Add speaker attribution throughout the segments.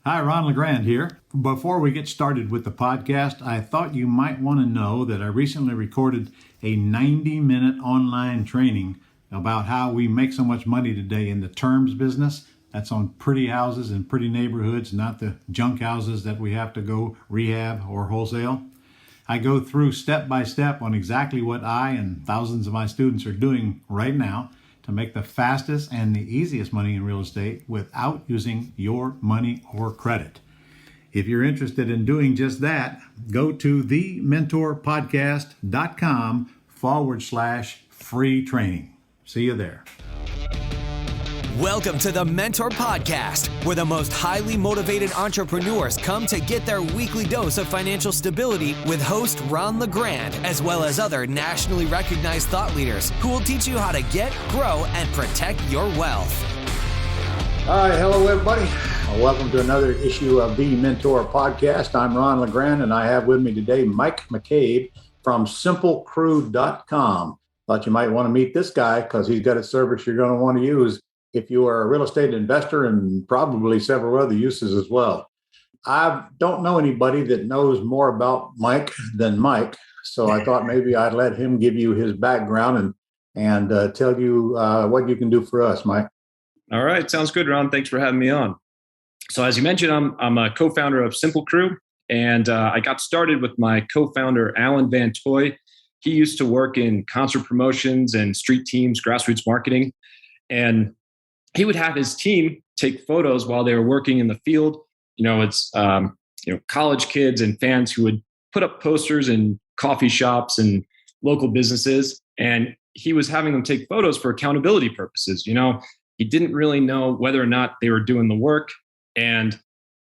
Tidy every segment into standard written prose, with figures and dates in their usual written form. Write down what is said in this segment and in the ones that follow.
Speaker 1: Hi, Ron LeGrand here. Before we get started with the podcast, I thought you might want to know that I recently recorded a 90-minute online training about how we make so much money today in the terms business. That's on pretty houses in pretty neighborhoods, not the junk houses that we have to go rehab or wholesale. I go through step by step on exactly what I and thousands of my students are doing right now to make the fastest and the easiest money in real estate without using your money or credit. If you're interested in doing just that, go to thementorpodcast.com/free training. See you there.
Speaker 2: Welcome to the Mentor Podcast, where the most highly motivated entrepreneurs come to get their weekly dose of financial stability with host Ron LeGrand, as well as other nationally recognized thought leaders who will teach you how to get, grow, and protect your wealth.
Speaker 1: All right, hello everybody. Welcome to another issue of the Mentor Podcast. I'm Ron LeGrand, and I have with me today Mike McCabe from simplecrew.com. Thought you might want to meet this guy because he's got a service you're going to want to use if you are a real estate investor, and probably several other uses as well. I don't know anybody that knows more about Mike than Mike, so I thought maybe I'd let him give you his background and tell you what you can do for us, Mike.
Speaker 3: All right, sounds good, Ron. Thanks for having me on. So as you mentioned, I'm a co-founder of Simple Crew, and I got started with my co-founder, Alan Van Toy. He used to work in concert promotions and street teams, grassroots marketing, and he would have his team take photos while they were working in the field. It's college kids and fans who would put up posters in coffee shops and local businesses, and he was having them take photos for accountability purposes. He didn't really know whether or not they were doing the work, and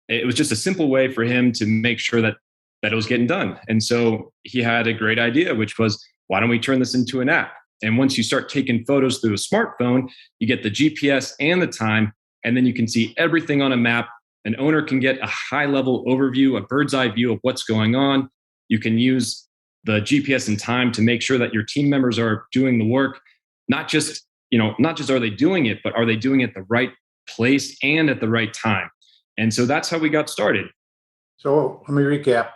Speaker 3: it was just a simple way for him to make sure that it was getting done. And so he had a great idea, which was, why don't we turn this into an app? And once you start taking photos through a smartphone, you get the GPS and the time, and then you can see everything on a map. An owner can get a high-level overview, a bird's eye view of what's going on. You can use the GPS and time to make sure that your team members are doing the work. Not just are they doing it, but are they doing it at the right place and at the right time? And so that's how we got started.
Speaker 1: So let me recap.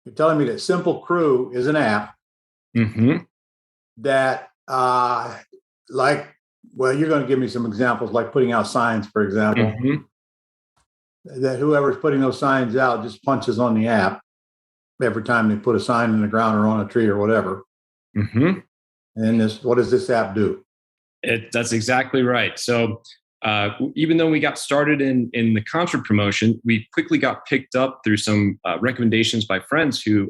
Speaker 1: You're telling me that Simple Crew is an app that you're going to give me some examples, like putting out signs, for example, that whoever's putting those signs out just punches on the app every time they put a sign in the ground or on a tree or whatever. And what does this app do?
Speaker 3: That's exactly right. So even though we got started in the concert promotion, we quickly got picked up through some recommendations by friends who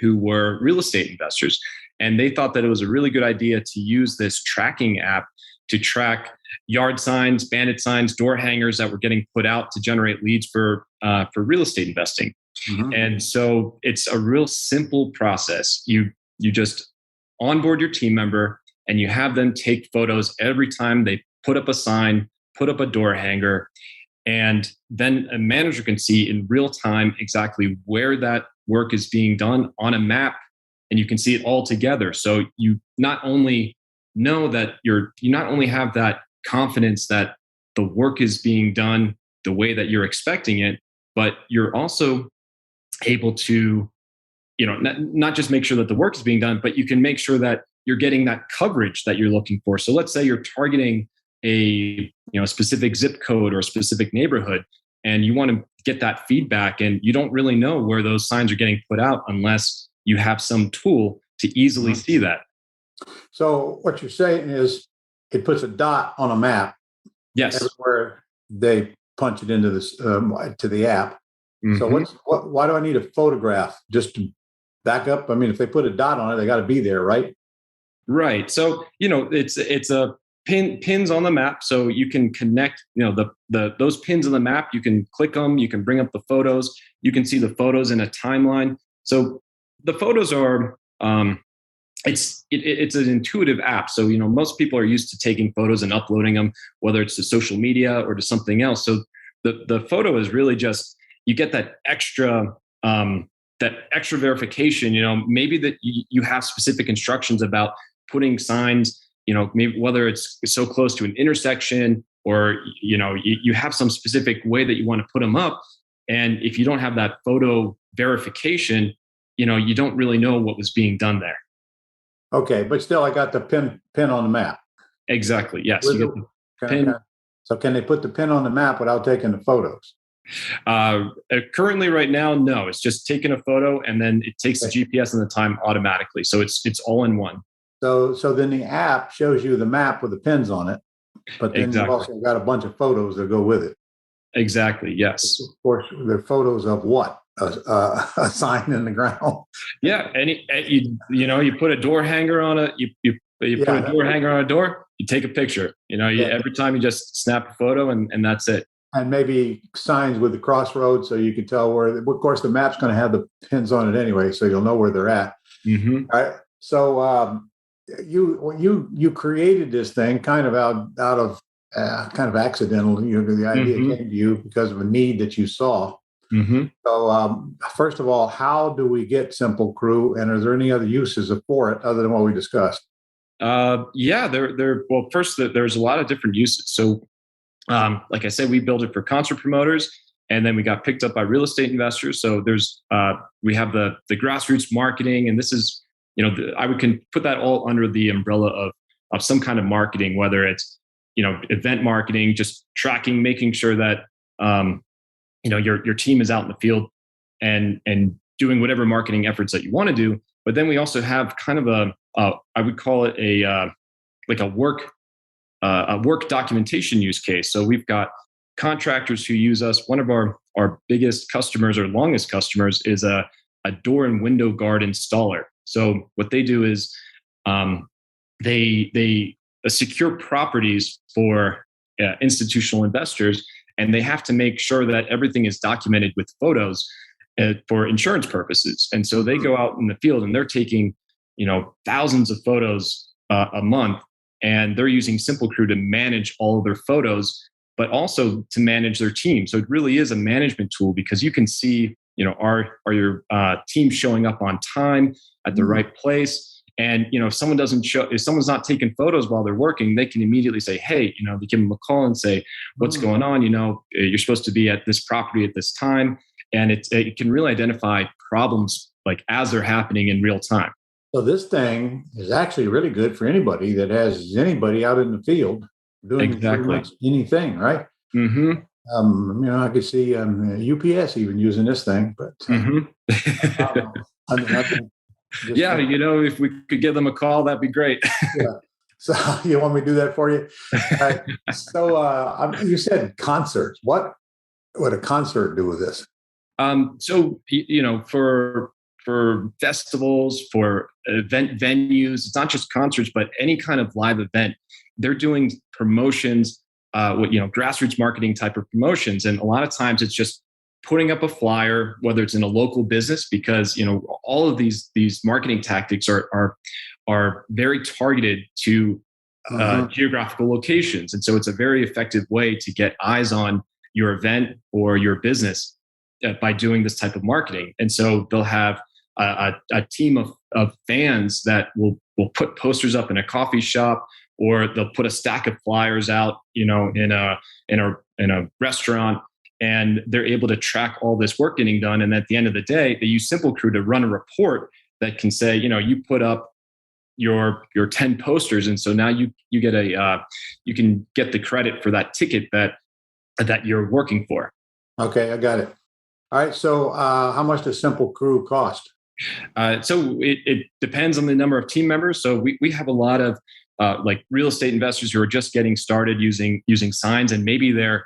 Speaker 3: were real estate investors. And they thought that it was a really good idea to use this tracking app to track yard signs, bandit signs, door hangers that were getting put out to generate leads for real estate investing. And so it's a real simple process. You just onboard your team member and you have them take photos every time they put up a sign, put up a door hanger, and then a manager can see in real time exactly where that work is being done on a map. And you can see it all together. So you not only know that you not only have that confidence that the work is being done the way that you're expecting it, but you're also able to, not just make sure that the work is being done, but you can make sure that you're getting that coverage that you're looking for. So let's say you're targeting a specific zip code or a specific neighborhood, and you want to get that feedback, and you don't really know where those signs are getting put out unless you have some tool to easily see that. So
Speaker 1: what you're saying is it puts a dot on a map.
Speaker 3: Yes.
Speaker 1: Everywhere they punch it into this to the app. So why do I need a photograph just to back up? I mean, if they put a dot on it, they got to be there, right?
Speaker 3: Right. So it's a pins on the map, so you can connect. Those pins on the map. You can click them. You can bring up the photos. You can see the photos in a timeline. So the photos are, it's an intuitive app. So, most people are used to taking photos and uploading them, whether it's to social media or to something else. So the photo is really just, you get that extra verification, maybe that you have specific instructions about putting signs, maybe whether it's so close to an intersection or you have some specific way that you want to put them up. And if you don't have that photo verification, you don't really know what was being done there.
Speaker 1: Okay, but still, I got the pin on the map.
Speaker 3: Exactly. Yes, you get the pin.
Speaker 1: So can they put the pin on the map without taking the photos?
Speaker 3: Currently, right now, no. It's just taking a photo and then it takes the GPS and the time automatically. So it's all in one.
Speaker 1: So then the app shows you the map with the pins on it, but then you've also got a bunch of photos that go with it.
Speaker 3: Exactly. Yes.
Speaker 1: Of course, they're photos of what? A sign in the ground.
Speaker 3: Yeah. You put a door hanger on a put a door hanger on a door. You take a picture. Every time you just snap a photo and that's it.
Speaker 1: And maybe signs with the crossroads so you can tell where. Of course, the map's going to have the pins on it anyway, so you'll know where they're at.
Speaker 3: Mm-hmm.
Speaker 1: All right. So you created this thing kind of out of kind of accidental. The idea came to you because of a need that you saw.
Speaker 3: Mm-hmm.
Speaker 1: So first of all, how do we get Simple Crew, and are there any other uses for it other than what we discussed? Well, first, there's a lot of different uses. So, like I said, we built it for concert promoters, and then we got picked up by real estate investors. So we have the grassroots marketing, and this is, I can put that all under the umbrella of some kind of marketing, whether it's, event marketing, just tracking, making sure that, your team is out in the field and doing whatever marketing efforts that you want to do. But then we also have kind of I would call it a work documentation use case. So we've got contractors who use us. One of our biggest customers or longest customers is a door and window guard installer. So what they do is they secure properties for institutional investors, and they have to make sure that everything is documented with photos for insurance purposes. And so they go out in the field and they're taking thousands of photos a month, and they're using Simple Crew to manage all of their photos, but also to manage their team. So it really is a management tool because you can see, are your team showing up on time at the right place? And, if someone's not taking photos while they're working, they can immediately say, hey, they give them a call and say, what's going on? You're supposed to be at this property at this time. And it can really identify problems like as they're happening in real time. So this thing is actually really good for anybody that has anybody out in the field doing
Speaker 3: exactly
Speaker 1: pretty much anything, right?
Speaker 3: Mm-hmm.
Speaker 1: I could see UPS even using this thing, but
Speaker 3: if we could give them a call, that'd be great.
Speaker 1: Yeah. So you want me to do that for you? Right. So you said concerts. What would a concert do with this?
Speaker 3: So for festivals, for event venues, it's not just concerts, but any kind of live event. They're doing promotions, grassroots marketing type of promotions. And a lot of times it's just putting up a flyer, whether it's in a local business, because, all of these marketing tactics are very targeted to geographical locations. And so it's a very effective way to get eyes on your event or your business by doing this type of marketing. And so they'll have a team of fans that will put posters up in a coffee shop, or they'll put a stack of flyers out, in a restaurant, and they're able to track all this work getting done. And at the end of the day, they use Simple Crew to run a report that can say, you put up your 10 posters, and so now you get you can get the credit for that ticket that you're working for.
Speaker 1: Okay, I got it. All right. So how much does Simple Crew cost?
Speaker 3: So it depends on the number of team members. So we have a lot of like real estate investors who are just getting started using signs, and maybe they're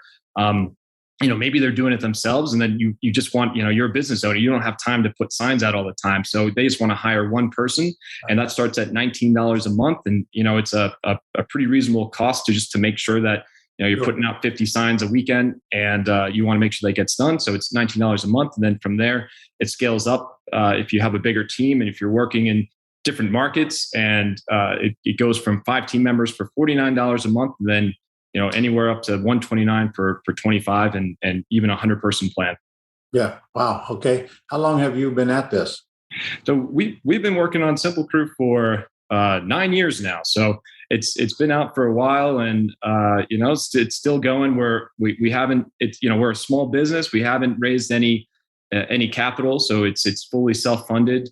Speaker 3: maybe they're doing it themselves, and then you just want, you're a business owner, you don't have time to put signs out all the time, so they just want to hire one person, and that starts at $19 a month, and it's a pretty reasonable cost to make sure that you're putting out 50 signs a weekend, and you want to make sure that gets done. So it's $19 a month. And then from there, it scales up if you have a bigger team and if you're working in different markets. And it goes from 5 team members for $49 a month, and then anywhere up to $129 for 25, and even a 100-person plan.
Speaker 1: Yeah. Wow. Okay. How long have you been at this?
Speaker 3: So we've been working on Simple Crew for 9 years now. So it's been out for a while, and it's still going. We haven't, we're a small business. We haven't raised any capital, so it's fully self-funded.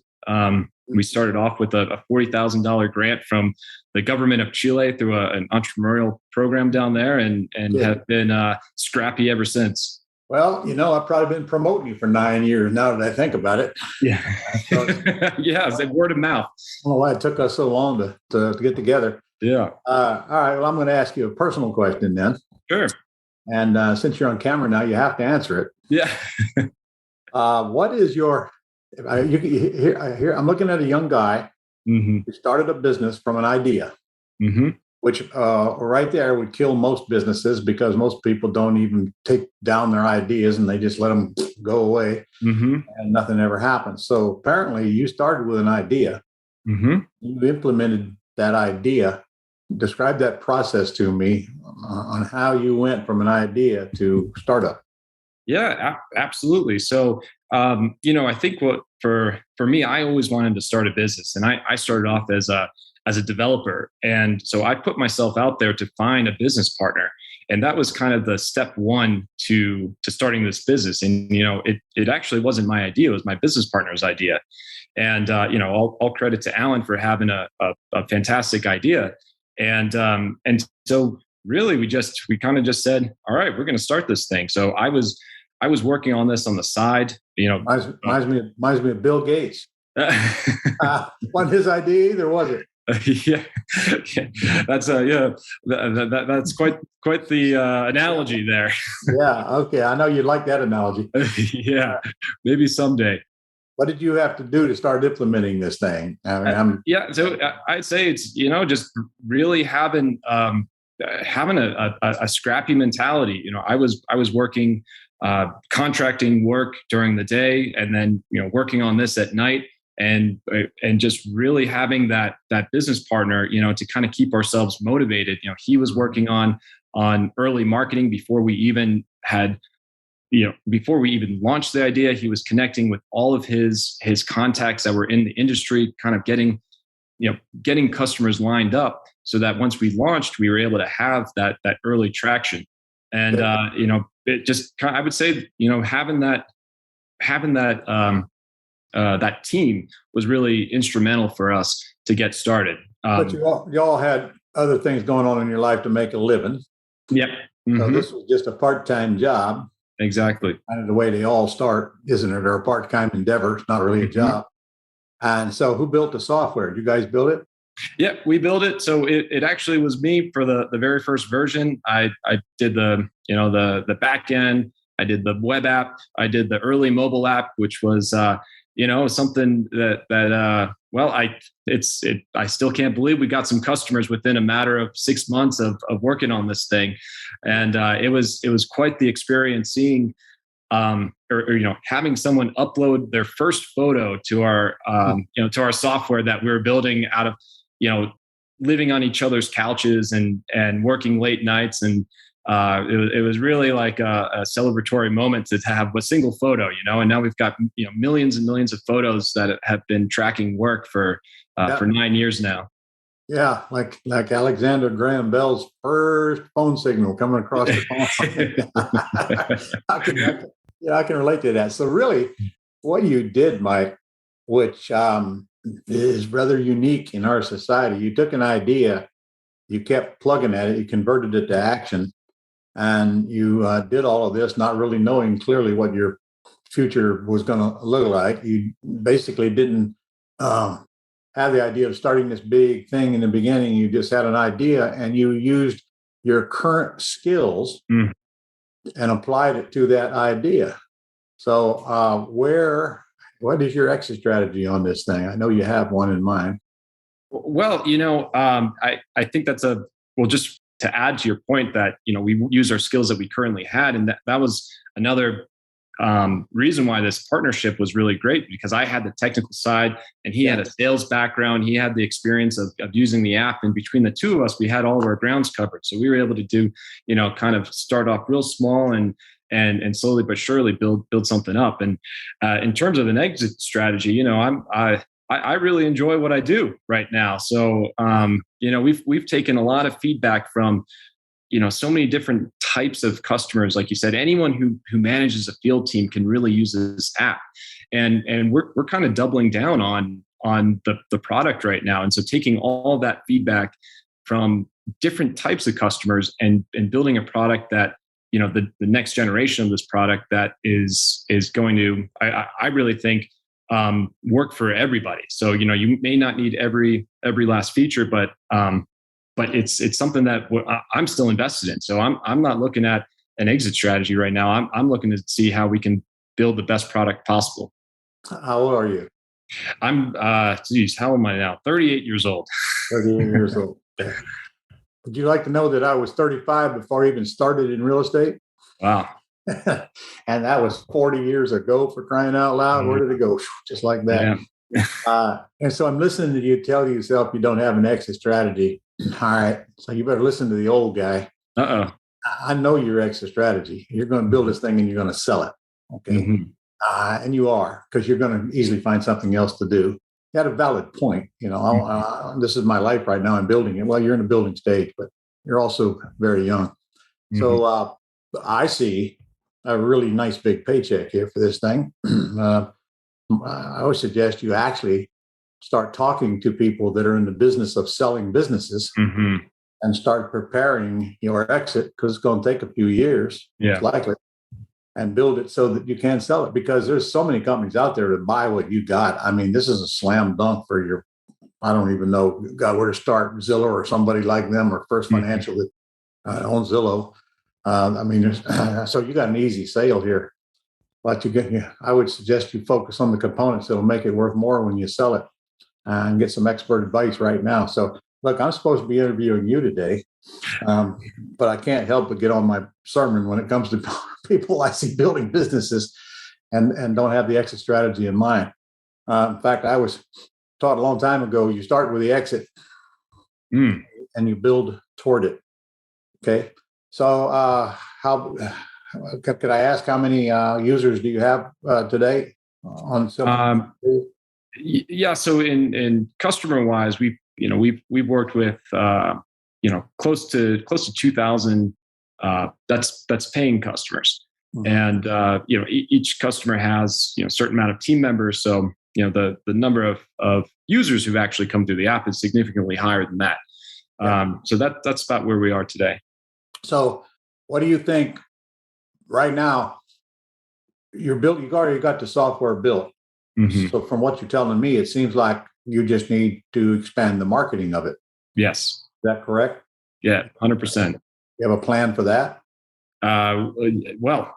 Speaker 3: We started off with a $40,000 grant from the government of Chile through an entrepreneurial program down there, and have been scrappy ever since.
Speaker 1: Well, I've probably been promoting you for 9 years now that I think about it.
Speaker 3: Yeah. Yeah, it's like word of mouth.
Speaker 1: I don't know why it took us so long to get together.
Speaker 3: Yeah.
Speaker 1: All right. Well, I'm going to ask you a personal question then.
Speaker 3: Sure.
Speaker 1: And since you're on camera now, you have to answer it.
Speaker 3: Yeah.
Speaker 1: What is your, here, I'm looking at a young guy who started a business from an idea, which right there would kill most businesses, because most people don't even take down their ideas and they just let them go away and nothing ever happens. So apparently you started with an idea. You implemented that idea. Describe that process to me on how you went from an idea to startup.
Speaker 3: Yeah, absolutely. So, I think what for me, I always wanted to start a business, and I started off as a developer, and so I put myself out there to find a business partner, and that was kind of the step one to starting this business. And it actually wasn't my idea; it was my business partner's idea. And all credit to Alan for having a fantastic idea. And so really, we kind of just said, all right, we're going to start this thing. So I was working on this on the side.
Speaker 1: Reminds me of Bill Gates. Wasn't his idea either, was it?
Speaker 3: Yeah, that's quite the analogy there.
Speaker 1: Yeah. Okay. I know you like that analogy.
Speaker 3: Yeah, maybe someday.
Speaker 1: What did you have to do to start implementing this thing?
Speaker 3: So I'd say it's just really having a scrappy mentality. I was working contracting work during the day, and then working on this at night, and just really having that business partner to kind of keep ourselves motivated. He was working on early marketing before we even launched the idea. He was connecting with all of his contacts that were in the industry, kind of getting customers lined up, so that once we launched, we were able to have that early traction. And it just I would say having that team was really instrumental for us to get started.
Speaker 1: But you all had other things going on in your life to make a living.
Speaker 3: Yep.
Speaker 1: So this was just a part-time job.
Speaker 3: Exactly.
Speaker 1: Kind of the way they all start, isn't it? They're a part-time endeavor. It's not really a job. And so who built the software? Did you guys build it?
Speaker 3: Yeah, we built it. So it actually was me for the very first version. I did the back end. I did the web app. I did the early mobile app, which was something that I still can't believe we got some customers within a matter of 6 months of working on this thing. And it was quite the experience seeing having someone upload their first photo to our to our software that we were building out of living on each other's couches and working late nights. And it was really like a celebratory moment to have a single photo, and now we've got millions and millions of photos that have been tracking work for 9 years now. Yeah,
Speaker 1: like Alexander Graham Bell's first phone signal coming across the phone. I can relate to that. So really, what you did, Mike, which is rather unique in our society, you took an idea, you kept plugging at it, you converted it to action, and you did all of this not really knowing clearly what your future was going to look like. You basically didn't have the idea of starting this big thing in the beginning. You just had an idea, and you used your current skills and applied it to that idea. So what is your exit strategy on this thing? I know you have one in mind.
Speaker 3: Well, I think that's just to add to your point that, we use our skills that we currently had. And that was another reason why this partnership was really great, because I had the technical side and he had a sales background. He had the experience of using the app, and between the two of us, we had all of our grounds covered. So we were able to do, kind of start off real small and slowly but surely build something up. And in terms of an exit strategy, I really enjoy what I do right now. So, we've taken a lot of feedback from, so many different types of customers. Like you said, anyone who manages a field team can really use this app, and we're kind of doubling down on the product right now. And so taking all that feedback from different types of customers and building a product that, the next generation of this product that is going to, I really think, work for everybody. So, you may not need every last feature, but it's something that I'm still invested in. So I'm not looking at an exit strategy right now. I'm looking to see how we can build the best product possible.
Speaker 4: How old are you?
Speaker 3: I'm, how am I now? 38 years old.
Speaker 4: 38 years old. Would you like to know that I was 35 before I even started in real estate?
Speaker 3: Wow.
Speaker 4: And that was 40 years ago, for crying out loud. Where did it go? Just like that. Yeah. And so I'm listening to you tell yourself you don't have an exit strategy. All right. So you better listen to the old guy.
Speaker 3: Uh-oh.
Speaker 4: I know your exit strategy. You're going to build this thing and you're going to sell it. Okay. Mm-hmm. And you are, because you're going to easily find something else to do. You had a valid point. This is my life right now. I'm building it. Well, you're in the building stage, but you're also very young. Mm-hmm. So I see a really nice big paycheck here for this thing. I always suggest you actually start talking to people that are in the business of selling businesses and start preparing your exit, because it's going to take a few years, most likely, and build it so that you can sell it, because there's so many companies out there to buy what you got. I mean, this is a slam dunk for your, I don't even know where to start, Zillow or somebody like them, or First Financial that owns Zillow. So you got an easy sale here. But I would suggest you focus on the components that'll make it worth more when you sell it, and get some expert advice right now. So, look, I'm supposed to be interviewing you today, but I can't help but get on my sermon when it comes to people I see building businesses and don't have the exit strategy in mind. In fact, I was taught a long time ago, you start with the exit and you build toward it. Okay. So could I ask how many users do you have today on Simple?
Speaker 3: Yeah. So in customer wise, we've worked with, close to 2,000, that's paying customers. Mm-hmm. And, each customer has, a certain amount of team members. So, the number of users who've actually come through the app is significantly higher than that. So that's about where we are today.
Speaker 4: So what do you think right now? You've already got the software built. Mm-hmm. So from what you're telling me, it seems like you just need to expand the marketing of it.
Speaker 3: Yes.
Speaker 4: Is that correct?
Speaker 3: Yeah, 100%.
Speaker 4: You have a plan for that?
Speaker 3: Well,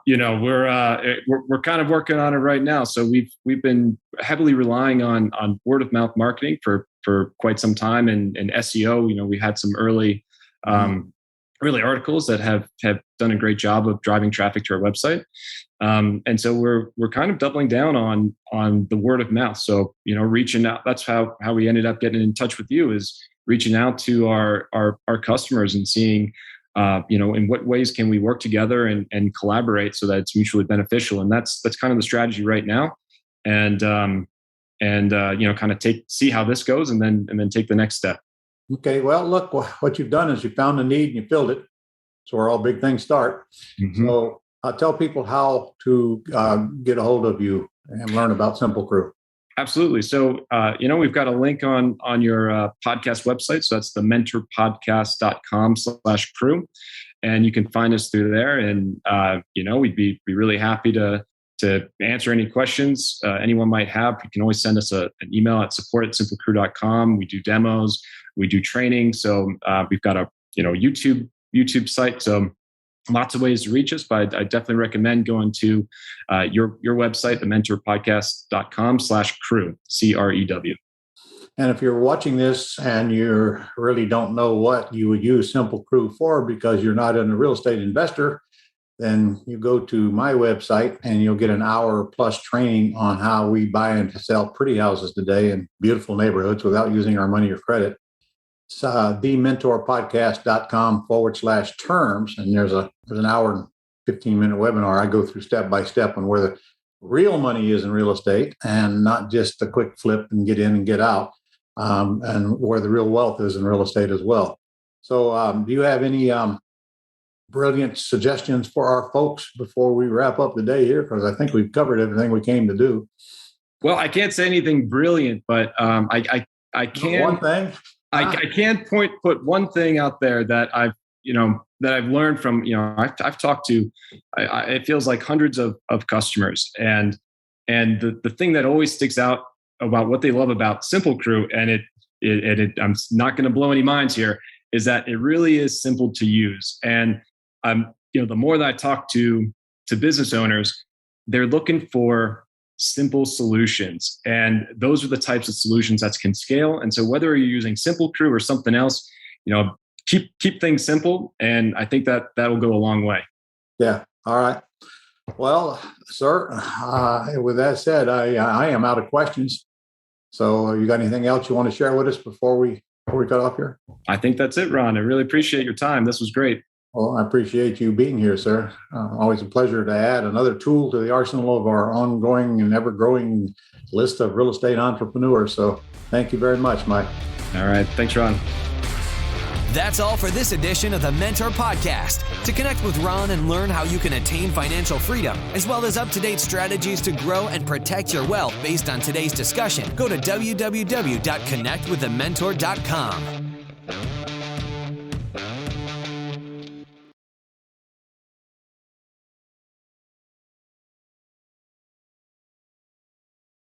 Speaker 3: we're kind of working on it right now. So we've been heavily relying on word of mouth marketing for quite some time, and SEO. We had some early articles that have done a great job of driving traffic to our website. And so we're kind of doubling down on the word of mouth. So, reaching out, that's how we ended up getting in touch with you, is reaching out to our customers and seeing, in what ways can we work together and collaborate so that it's mutually beneficial. And that's kind of the strategy right now. And kind of see how this goes and then take the next step.
Speaker 4: Okay. Well, look, what you've done is you found the need and you filled it. So where all big things start. Mm-hmm. So tell people how to get a hold of you and learn about Simple Crew.
Speaker 3: Absolutely. So, we've got a link on your podcast website. So that's the mentorpodcast.com/crew. And you can find us through there. And, we'd be really happy to answer any questions anyone might have. You can always send us an email at support@simplecrew.com. We do demos, we do training. So we've got a, YouTube site. So lots of ways to reach us, but I definitely recommend going to your website, thementorpodcast.com/crew, CREW.
Speaker 4: And if you're watching this and you really don't know what you would use Simple Crew for because you're not a real estate investor, then you go to my website and you'll get an hour plus training on how we buy and sell pretty houses today in beautiful neighborhoods without using our money or credit. It's thementorpodcast.com/terms. And there's an hour and 15-minute webinar. I go through step by step on where real money is in real estate and not just a quick flip and get in and get out, and where the real wealth is in real estate as well. So do you have any brilliant suggestions for our folks before we wrap up the day here? Because I think we've covered everything we came to do.
Speaker 3: Well, I can't say anything brilliant, but I can.
Speaker 4: One thing.
Speaker 3: I can put one thing out there that I've learned from, I've talked to, it feels like hundreds of customers, and the thing that always sticks out about what they love about Simple Crew, and I'm not going to blow any minds here, is that it really is simple to use. And the more that I talk to business owners, they're looking for simple solutions, and those are the types of solutions that can scale. And so whether you're using Simple Crew or something else, keep things simple, and I think that will go a long way.
Speaker 4: Yeah. All right. Well, sir, with that said, I am out of questions. So you got anything else you want to share with us before we cut off here?
Speaker 3: I think that's it, Ron. I really appreciate your time. This was great.
Speaker 4: Well, I appreciate you being here, sir. Always a pleasure to add another tool to the arsenal of our ongoing and ever-growing list of real estate entrepreneurs. So thank you very much, Mike.
Speaker 3: All right. Thanks, Ron.
Speaker 2: That's all for this edition of the Mentor Podcast. To connect with Ron and learn how you can attain financial freedom, as well as up-to-date strategies to grow and protect your wealth based on today's discussion, go to www.connectwiththementor.com.